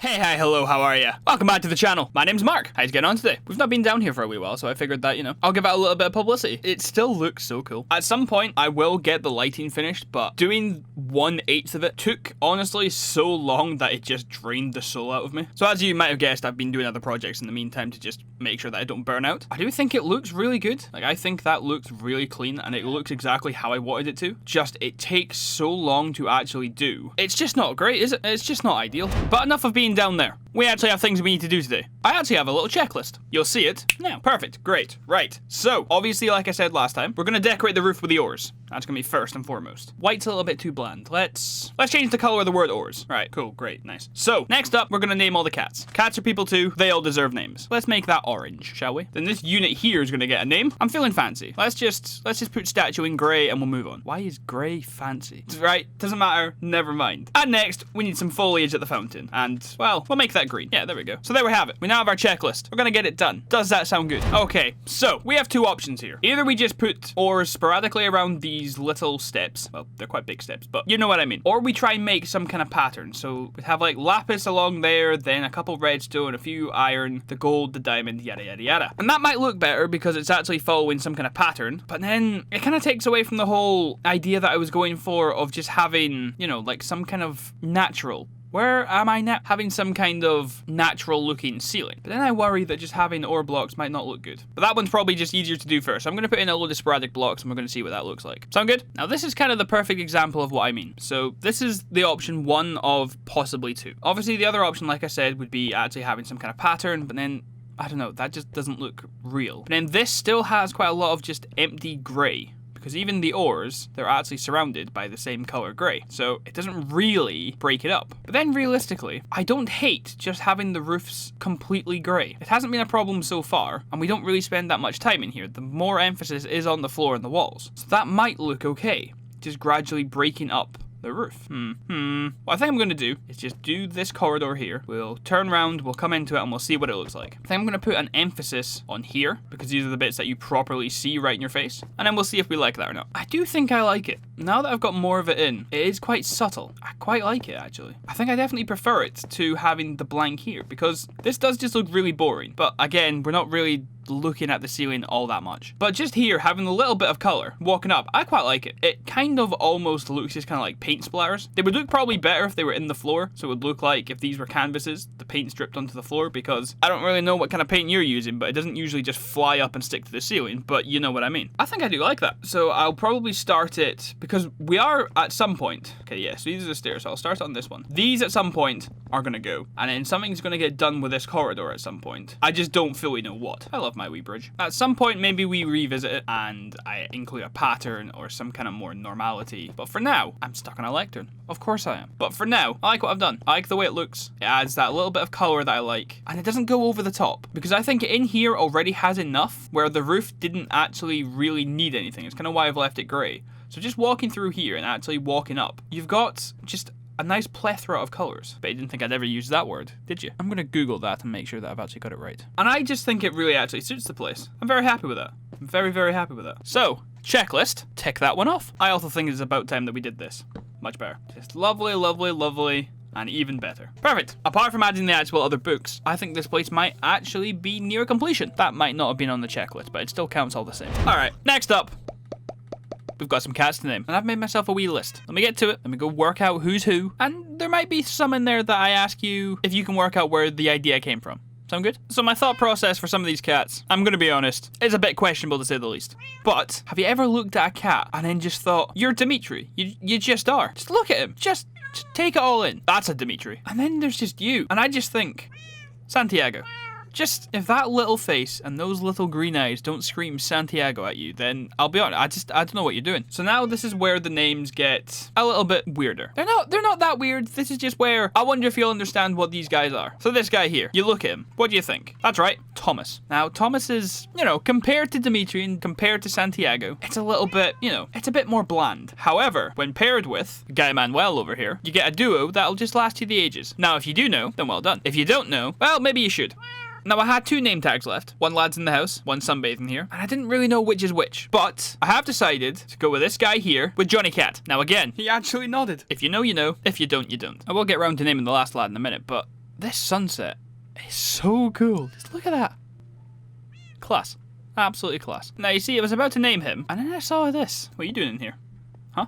Hey, hi, hello, how are ya? Welcome back to the channel. My name's Mark. How's it getting on today? We've not been down here for a wee while, so I figured that, I'll give it a little bit of publicity. It still looks so cool. At some point, I will get the lighting finished, but doing 1/8 of it took, honestly, so long that it just drained the soul out of me. So as you might have guessed, I've been doing other projects in the meantime to just make sure that I don't burn out. I do think it looks really good. Like, I think that looks really clean, and it looks exactly how I wanted it to. Just, it takes so long to actually do. It's just not great, is it? It's just not ideal. But enough of being down there. We actually have things we need to do today. I actually have a little checklist. You'll see it now. Perfect. Great. Right. So, obviously, like I said last time, we're going to decorate the roof with the oars. That's going to be first and foremost. White's a little bit too bland. Let's change the color of the word oars. Right. Cool. Great. Nice. So, next up, we're going to name all the cats. Cats are people too. They all deserve names. Let's make that orange, shall we? Then this unit here is going to get a name. I'm feeling fancy. Let's just put statue in grey and we'll move on. Why is grey fancy? Right. Doesn't matter. Never mind. And next, we need some foliage at the fountain. And, well, we'll make that green. Yeah, there we go. So there we have it. We now have our checklist. We're gonna get it done. Does that sound good? Okay, so we have two options here. Either we just put oars sporadically around these little steps. Well, they're quite big steps, but you know what I mean. Or we try and make some kind of pattern. So we have like lapis along there, then a couple redstone, a few iron, the gold, the diamond, yada, yada, yada. And that might look better because it's actually following some kind of pattern, but then it kind of takes away from the whole idea that I was going for of just having, like some kind of natural. Where am I now? Having some kind of natural looking ceiling. But then I worry that just having ore blocks might not look good. But that one's probably just easier to do first. So I'm going to put in a load of sporadic blocks and we're going to see what that looks like. Sound good? Now this is kind of the perfect example of what I mean. So this is the option one of possibly two. Obviously the other option, like I said, would be actually having some kind of pattern, but then I don't know, that just doesn't look real. But then this still has quite a lot of just empty grey. Because even the ores, they're actually surrounded by the same color grey. So it doesn't really break it up. But then realistically, I don't hate just having the roofs completely grey. It hasn't been a problem so far, and we don't really spend that much time in here. The more emphasis is on the floor and the walls. So that might look okay, just gradually breaking up the roof. What I think I'm going to do is just do this corridor here. We'll turn around, we'll come into it, and we'll see what it looks like. I think I'm going to put an emphasis on here, because these are the bits that you properly see right in your face. And then we'll see if we like that or not. I do think I like it. Now that I've got more of it in, it is quite subtle. I quite like it, actually. I think I definitely prefer it to having the blank here, because this does just look really boring. But again, we're not really looking at the ceiling all that much. But just here, having a little bit of color, walking up, I quite like it. It kind of almost looks just kind of like paint splatters. They would look probably better if they were in the floor. So it would look like if these were canvases, the paint stripped onto the floor, because I don't really know what kind of paint you're using, but it doesn't usually just fly up and stick to the ceiling, but you know what I mean. I think I do like that. So I'll probably start it, because we are at some point, okay, yeah, so these are the stairs, so I'll start on this one. These at some point are gonna go, and then something's gonna get done with this corridor at some point. I just don't fully know what. I love my wee bridge. At some point, maybe we revisit it and I include a pattern or some kind of more normality. But for now, I'm stuck on a lectern. Of course I am. But for now, I like what I've done. I like the way it looks. It adds that little bit of color that I like. And it doesn't go over the top. Because I think in here already has enough where the roof didn't actually really need anything. It's kind of why I've left it grey. So just walking through here and actually walking up, you've got just a nice plethora of colours. But you didn't think I'd ever use that word, did you? I'm going to Google that and make sure that I've actually got it right. And I just think it really actually suits the place. I'm very happy with that. I'm very, very happy with that. So, checklist, tick that one off. I also think it's about time that we did this. Much better. Just lovely, lovely, lovely. And even better. Perfect. Apart from adding the actual other books, I think this place might actually be near completion. That might not have been on the checklist, but it still counts all the same. Alright, next up. We've got some cats to name, and I've made myself a wee list. Let me get to it. Let me go work out who's who, and there might be some in there that I ask you if you can work out where the idea came from. Sound good? So my thought process for some of these cats, I'm gonna be honest, is a bit questionable to say the least. But have you ever looked at a cat and then just thought, you're Dimitri? You just are. Just look at him. Just take it all in. That's a Dimitri. And then there's just you. And I just think, Santiago. Just, if that little face and those little green eyes don't scream Santiago at you, then I'll be honest, I don't know what you're doing. So now this is where the names get a little bit weirder. They're not that weird. This is just where I wonder if you'll understand what these guys are. So this guy here, you look at him. What do you think? That's right, Thomas. Now, Thomas is, compared to Dimitri and compared to Santiago, it's a little bit, it's a bit more bland. However, when paired with Guy Manuel over here, you get a duo that'll just last you the ages. Now, if you do know, then well done. If you don't know, well, maybe you should. Now, I had two name tags left. One lad's in the house, one sunbathing here, and I didn't really know which is which. But I have decided to go with this guy here with Johnny Cat. Now, again, he actually nodded. If you know, you know. If you don't, you don't. I will get round to naming the last lad in a minute, but This sunset is so cool. Just look at that. Class. Absolutely class. Now, you see, I was about to name him, and then I saw this. What are you doing in here? Huh?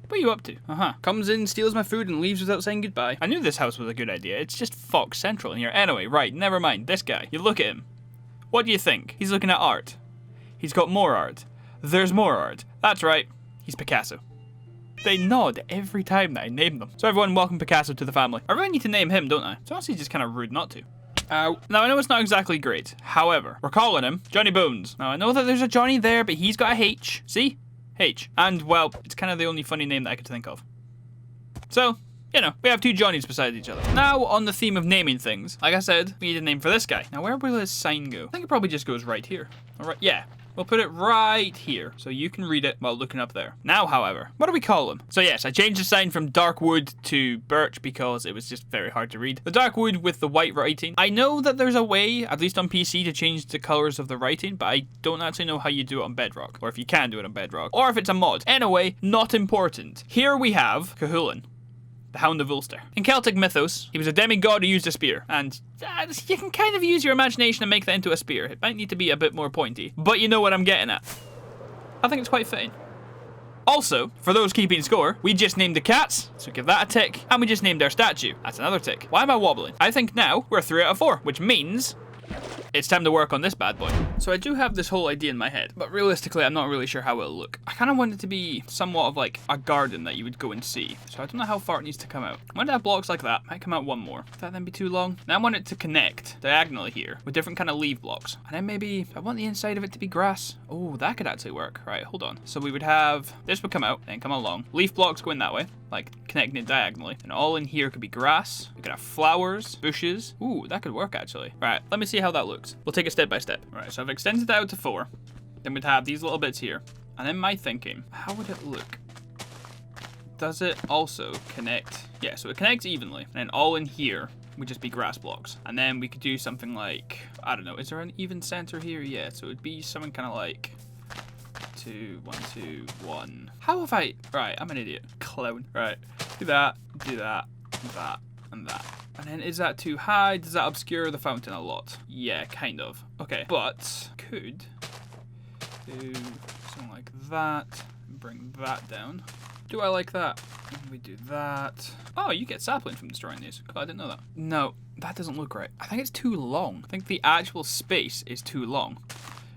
What are you up to? Comes in, steals my food, and leaves without saying goodbye. I knew this house was a good idea. It's just Fox Central in here. Anyway, right, never mind. This guy. You look at him. What do you think? He's looking at art. He's got more art. There's more art. That's right. He's Picasso. They nod every time that I name them. So everyone, welcome Picasso to the family. I really need to name him, don't I? It's honestly just kind of rude not to. Ow. Now, I know it's not exactly great. However, we're calling him Johnny Bones. Now, I know that there's a Johnny there, but he's got a H. See? H. And, well, it's kind of the only funny name that I could think of. So, you know, we have two Johnnies beside each other. Now, on the theme of naming things, like I said, we need a name for this guy. Now, where will his sign go? I think it probably just goes right here. All right, yeah. We'll put it right here, so you can read it while looking up there. Now, however, what do we call him? So yes, I changed the sign from dark wood to birch because it was just very hard to read. The dark wood with the white writing. I know that there's a way, at least on PC, to change the colors of the writing, but I don't actually know how you do it on Bedrock, or if you can do it on Bedrock, or if it's a mod. Anyway, not important. Here we have Cuchulainn, the Hound of Ulster. In Celtic mythos, he was a demigod who used a spear, and you can kind of use your imagination and make that into a spear. It might need to be a bit more pointy, but you know what I'm getting at. I think it's quite fitting. Also, for those keeping score, we just named the cats, so give that a tick, and we just named our statue. That's another tick. Why am I wobbling? I think now we're 3 out of 4, which means it's time to work on this bad boy. So I do have this whole idea in my head, but realistically, I'm not really sure how it'll look. I kind of want it to be somewhat of like a garden that you would go and see. So I don't know how far it needs to come out. I want to have blocks like that. Might come out one more. Would that then be too long? Now I want it to connect diagonally here with different kind of leaf blocks. And then maybe I want the inside of it to be grass. Oh, that could actually work. Right, hold on. So we would have, this would come out, then come along. Leaf blocks going that way, like connecting it diagonally. And all in here could be grass. We could have flowers, bushes. Ooh, that could work actually. Right, let me see how that looks. We'll take it step by step. All right, so I've extended it out to 4. Then we'd have these little bits here. And in my thinking, how would it look? Does it also connect? Yeah, so it connects evenly. And then all in here would just be grass blocks. And then we could do something like, I don't know, is there an even center here? Yeah, so it'd be something kind of like 2, 1, 2, 1. How have I, right, I'm an idiot. Clown. Right, do that, that, and that. And then is that too high? Does that obscure the fountain a lot? Yeah, kind of. Okay, but could do something like that. Bring that down. Do I like that? And we do that. Oh, you get sapling from destroying these. Cool, I didn't know that. No, that doesn't look right. I think it's too long. I think the actual space is too long.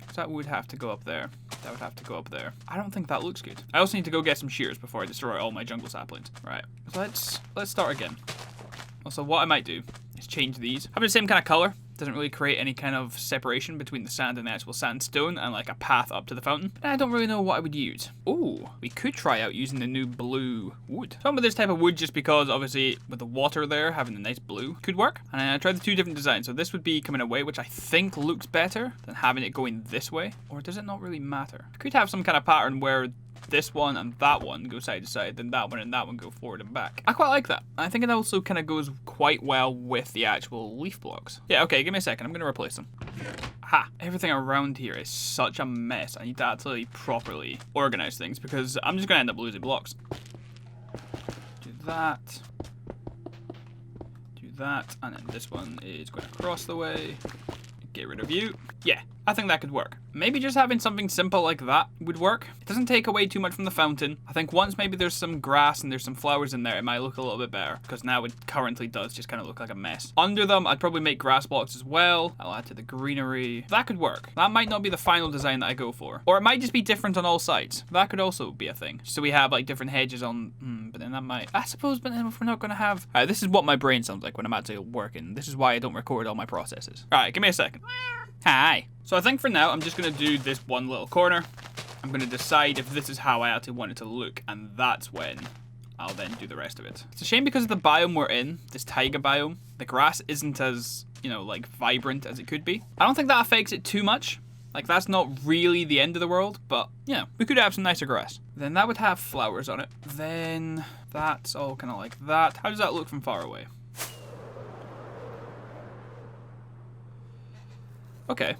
So that would have to go up there. That would have to go up there. I don't think that looks good. I also need to go get some shears before I destroy all my jungle saplings. Right, so let's start again. Also, what I might do is change these. Having the same kind of color doesn't really create any kind of separation between the sand and the actual sandstone and like a path up to the fountain. But I don't really know what I would use. Oh, we could try out using the new blue wood. So I went with this type of wood just because obviously with the water there, having the nice blue could work. And I tried the 2 different designs. So this would be coming away, which I think looks better than having it going this way. Or does it not really matter? I could have some kind of pattern where this one and that one go side to side, then that one and that one go forward and back. I quite like that. I think it also kind of goes quite well with the actual leaf blocks. Yeah, okay, give me a second. I'm going to replace them. Ha! Everything around here is such a mess. I need to actually properly organize things because I'm just going to end up losing blocks. Do that. Do that. And then this one is going across the way. Get rid of you. Yeah, I think that could work. Maybe just having something simple like that would work. It doesn't take away too much from the fountain. I think once maybe there's some grass and there's some flowers in there, it might look a little bit better. Because now it currently does just kind of look like a mess. Under them, I'd probably make grass blocks as well. I'll add to the greenery. That could work. That might not be the final design that I go for. Or it might just be different on all sides. That could also be a thing. So we have like different hedges on, but then that might, I suppose, but then if we're not going to have, this is what my brain sounds like when I'm actually working. This is why I don't record all my processes. All right, give me a second. Hi. So I think for now, I'm just going to do this one little corner. I'm going to decide if this is how I actually want it to look. And that's when I'll then do the rest of it. It's a shame because of the biome we're in, this taiga biome, the grass isn't as, you know, like vibrant as it could be. I don't think that affects it too much. Like that's not really the end of the world, but you know, we could have some nicer grass. Then that would have flowers on it. Then that's all kind of like that. How does that look from far away? Okay.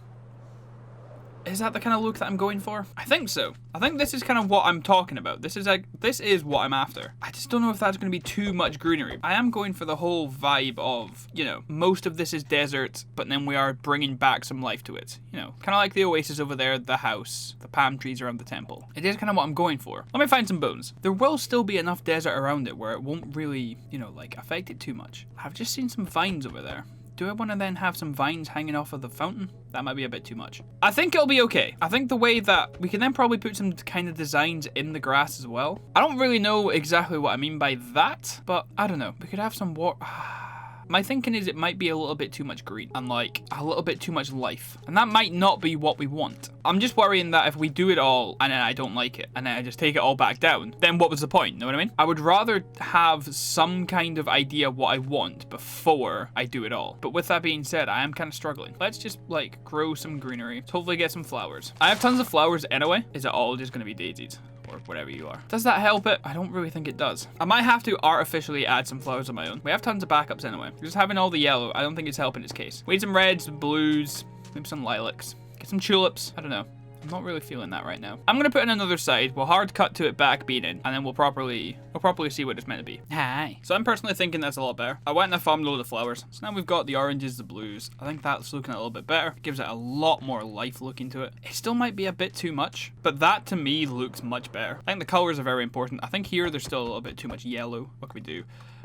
Is that the kind of look that I'm going for? I think so. I think this is kind of what I'm talking about. This is what I'm after. I just don't know if that's going to be too much greenery. I am going for the whole vibe of, you know, most of this is desert, but then we are bringing back some life to it. You know, kind of like the oasis over there, the house, the palm trees around the temple. It is kind of what I'm going for. Let me find some bones. There will still be enough desert around it where it won't really, you know, like affect it too much. I've just seen some vines over there. Do I want to then have some vines hanging off of the fountain? That might be a bit too much. I think it'll be okay. I think the way that we can then probably put some kind of designs in the grass as well. I don't really know exactly what I mean by that, but I don't know. We could have some water. My thinking is it might be a little bit too much green and like a little bit too much life. And that might not be what we want. I'm just worrying that if we do it all and then I don't like it and then I just take it all back down, then what was the point? Know what I mean? I would rather have some kind of idea what I want before I do it all. But with that being said, I am kind of struggling. Let's just like grow some greenery. Hopefully get some flowers. I have tons of flowers anyway. Is it all just going to be daisies? Or whatever you are. Does that help it? I don't really think it does. I might have to artificially add some flowers of my own. We have tons of backups anyway. Just having all the yellow, I don't think it's helping its case. We need some reds, blues, maybe some lilacs. Get some tulips. I don't know. I'm not really feeling that right now. I'm gonna put in another side. We'll hard cut to it back being in, and then we'll properly see what it's meant to be. Hi. So I'm personally thinking that's a lot better. I went and I farmed a load of flowers. So now we've got the oranges, the blues. I think that's looking a little bit better. It gives it a lot more life looking to it. It still might be a bit too much, but that to me looks much better. I think the colors are very important. I think here there's still a little bit too much yellow. What can we do?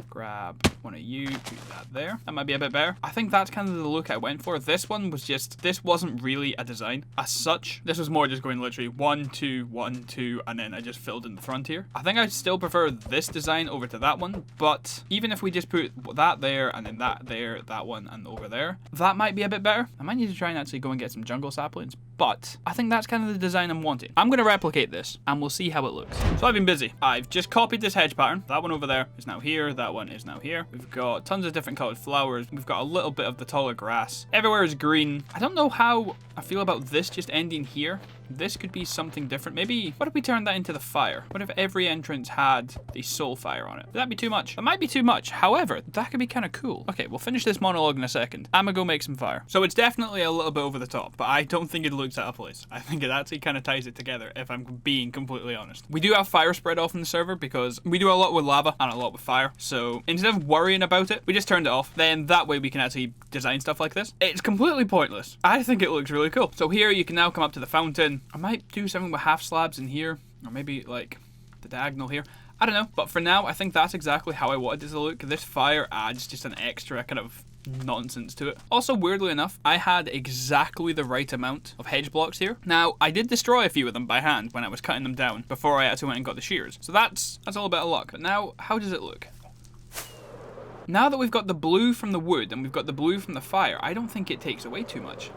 Grab one of you, put that there. That might be a bit better. I think that's kind of the look I went for. This one was just, this wasn't really a design as such. This was more just going literally 1, 2, 1, 2, and then I just filled in the front here. I think I still prefer this design over to that one, but even if we just put that there, and then that there, that one, and over there, that might be a bit better. I might need to try and actually go and get some jungle saplings, but I think that's kind of the design I'm wanting. I'm going to replicate this, and we'll see how it looks. So I've been busy. I've just copied this hedge pattern. That one over there is now here. That one is now here. We've got tons of different colored flowers. We've got a little bit of the taller grass. Everywhere is green. I don't know how I feel about this just ending here. This could be something different. Maybe, what if we turn that into the fire? What if every entrance had the soul fire on it? Would that be too much? That might be too much. However, that could be kind of cool. Okay, we'll finish this monologue in a second. I'm gonna go make some fire. So it's definitely a little bit over the top, but I don't think it looks out of place. I think it actually kind of ties it together, if I'm being completely honest. We do have fire spread off in the server because we do a lot with lava and a lot with fire. So instead of worrying about it, we just turned it off. Then that way we can actually design stuff like this. It's completely pointless. I think it looks really cool. So here you can now come up to the fountain. I might do something with half slabs in here, or maybe like the diagonal here. I don't know, but for now, I think that's exactly how I wanted it to look. This fire adds just an extra kind of nonsense to it. Also, weirdly enough, I had exactly the right amount of hedge blocks here. Now, I did destroy a few of them by hand when I was cutting them down before I actually went and got the shears. So that's a little bit of luck. But now, how does it look? Now that we've got the blue from the wood and we've got the blue from the fire, I don't think it takes away too much.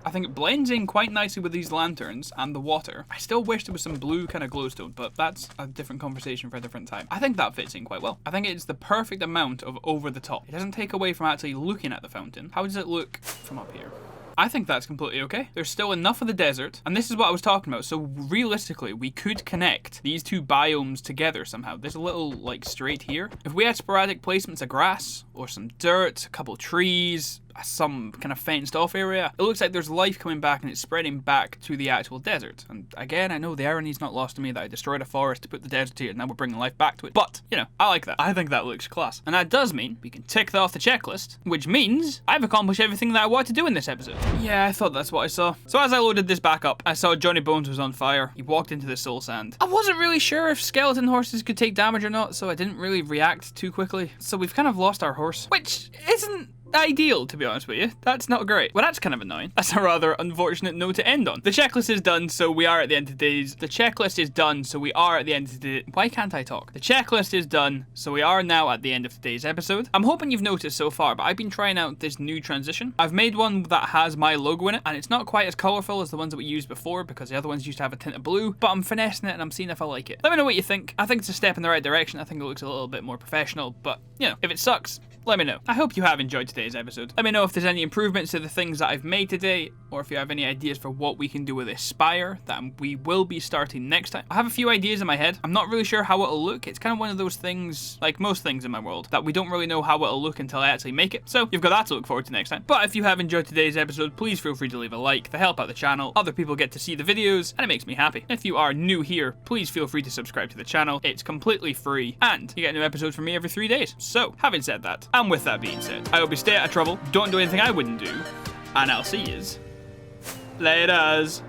I think it blends in quite nicely with these lanterns and the water. I still wish there was some blue kind of glowstone, but that's a different conversation for a different time. I think that fits in quite well. I think it's the perfect amount of over the top. It doesn't take away from actually looking at the fountain. How does it look from up here? I think that's completely okay. There's still enough of the desert, and this is what I was talking about. So realistically, we could connect these two biomes together somehow. There's a little, like, straight here. If we had sporadic placements of grass, or some dirt, a couple trees, some kind of fenced off area, it looks like there's life coming back and it's spreading back to the actual desert. And again, I know the irony's not lost to me that I destroyed a forest to put the desert here and now we're bringing life back to it. But, you know, I like that. I think that looks class. And that does mean we can tick that off the checklist, which means I've accomplished everything that I wanted to do in this episode. Yeah, I thought that's what I saw. So as I loaded this back up, I saw Johnny Bones was on fire. He walked into the soul sand. I wasn't really sure if skeleton horses could take damage or not, so I didn't really react too quickly. So we've kind of lost our horse, which isn't ideal, to be honest with you. That's not great. Well, that's kind of annoying. That's a rather unfortunate note to end on. The checklist is done, so we are at the end of today's. The checklist is done, so we are at the end of today. Why can't I talk? The checklist is done, so we are now at the end of today's episode. I'm hoping you've noticed so far, but I've been trying out this new transition. I've made one that has my logo in it, and it's not quite as colorful as the ones that we used before, because the other ones used to have a tint of blue, but I'm finessing it and I'm seeing if I like it. Let me know what you think. I think it's a step in the right direction. I think it looks a little bit more professional, but, you know, if it sucks, let me know. I hope you have enjoyed today's episode. Let me know if there's any improvements to the things that I've made today, or if you have any ideas for what we can do with this spire that we will be starting next time. I have a few ideas in my head. I'm not really sure how it'll look. It's kind of one of those things, like most things in my world, that we don't really know how it'll look until I actually make it. So you've got that to look forward to next time. But if you have enjoyed today's episode, please feel free to leave a like. They help out the channel. Other people get to see the videos, and it makes me happy. If you are new here, please feel free to subscribe to the channel. It's completely free, and you get new episodes from me every 3 days. So, having said that, and with that being said, I hope you stay out of trouble, don't do anything I wouldn't do, and I'll see yous laters.